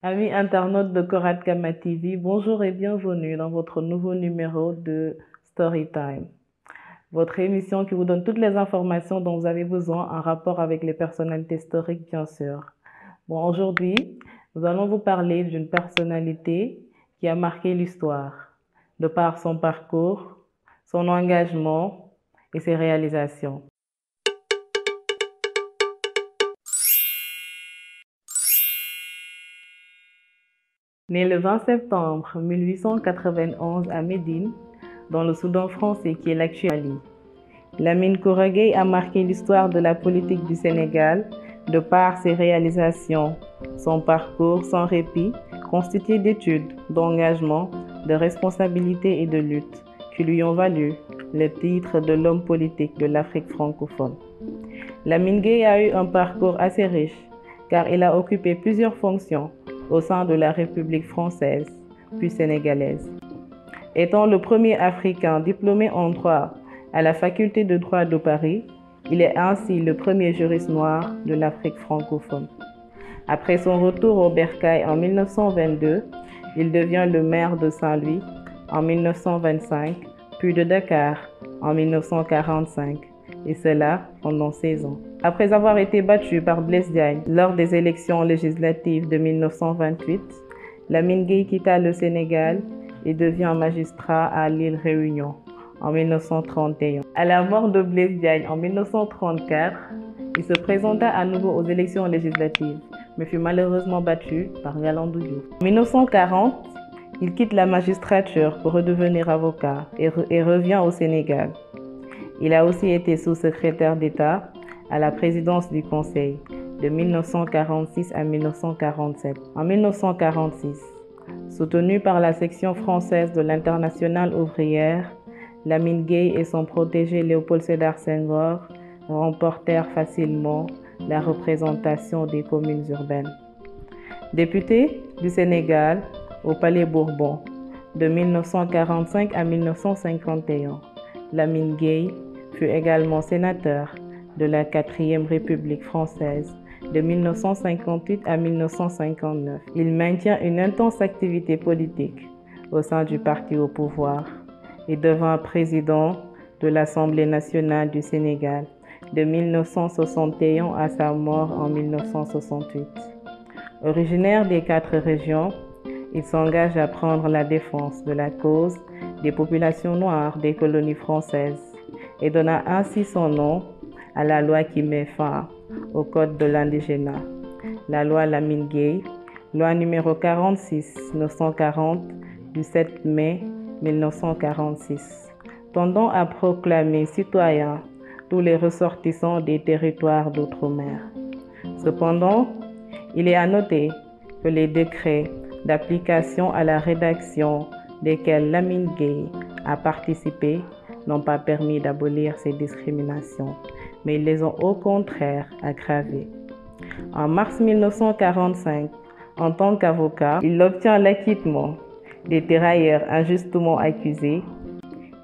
Amis internautes de Koratkama TV, bonjour et bienvenue dans votre nouveau numéro de Storytime. Votre émission qui vous donne toutes les informations dont vous avez besoin en rapport avec les personnalités historiques, bien sûr. Bon, aujourd'hui, nous allons vous parler d'une personnalité qui a marqué l'histoire, de par son parcours, son engagement et ses réalisations. Né le 20 septembre 1891 à Médine, dans le Soudan français qui est l'actuel Mali, Lamine Koura Gueye a marqué l'histoire de la politique du Sénégal de par ses réalisations, son parcours sans répit, constitué d'études, d'engagement, de responsabilité et de lutte, qui lui ont valu le titre de l'homme politique de l'Afrique francophone. Lamine Gueye a eu un parcours assez riche, car il a occupé plusieurs fonctions au sein de la République française, puis sénégalaise. Étant le premier Africain diplômé en droit à la faculté de droit de Paris, il est ainsi le premier juriste noir de l'Afrique francophone. Après son retour au Bercail en 1922, il devient le maire de Saint-Louis en 1925, puis de Dakar en 1945, et cela pendant 16 ans. Après avoir été battu par Blaise Diagne lors des élections législatives de 1928, Lamine Gueye quitta le Sénégal et devient magistrat à l'île Réunion en 1931. À la mort de Blaise Diagne en 1934, il se présenta à nouveau aux élections législatives, mais fut malheureusement battu par Galandou Diouf. En 1940, il quitte la magistrature pour redevenir avocat et revient au Sénégal. Il a aussi été sous-secrétaire d'État à la présidence du Conseil de 1946 à 1947. En 1946, soutenu par la section française de l'Internationale ouvrière, Lamine Gueye et son protégé Léopold Sédar Senghor remportèrent facilement la représentation des communes urbaines. Député du Sénégal au Palais Bourbon de 1945 à 1951, Lamine Gueye fut également sénateur de la 4e République française de 1958 à 1959. Il maintient une intense activité politique au sein du parti au pouvoir et devint président de l'Assemblée nationale du Sénégal de 1961 à sa mort en 1968. Originaire des 4 régions, il s'engage à prendre la défense de la cause des populations noires des colonies françaises et donna ainsi son nom à la loi qui met fin au Code de l'indigénat, la loi Lamine Gueye, loi numéro 46-940 du 7 mai 1946, tendant à proclamer citoyens tous les ressortissants des territoires d'outre-mer. Cependant, il est à noter que les décrets d'application à la rédaction desquels Lamine Gueye a participé n'ont pas permis d'abolir ces discriminations, mais ils les ont au contraire aggravées. En mars 1945, en tant qu'avocat, il obtient l'acquittement des tirailleurs injustement accusés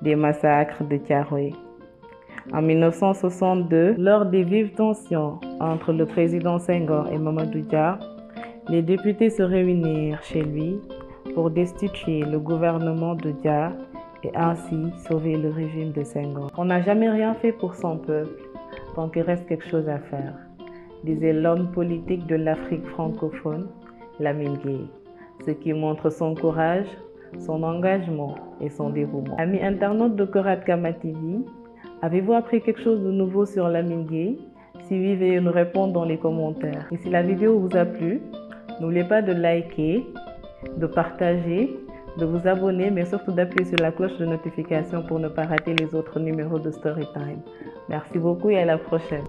des massacres de Thiaroye. En 1962, lors des vives tensions entre le président Senghor et Mamadou Dia, les députés se réunirent chez lui pour destituer le gouvernement de Dia et ainsi sauver le régime de Senghor. On n'a jamais rien fait pour son peuple, donc il reste quelque chose à faire, disait l'homme politique de l'Afrique francophone, Lamine Gueye, ce qui montre son courage, son engagement et son dévouement. Amis internautes de Koratkama TV, avez-vous appris quelque chose de nouveau sur Lamine Gueye? Si oui, veuillez nous répondre dans les commentaires. Et si la vidéo vous a plu, n'oubliez pas de liker, de partager, de vous abonner, mais surtout d'appuyer sur la cloche de notification pour ne pas rater les autres numéros de Storytime. Merci beaucoup et à la prochaine.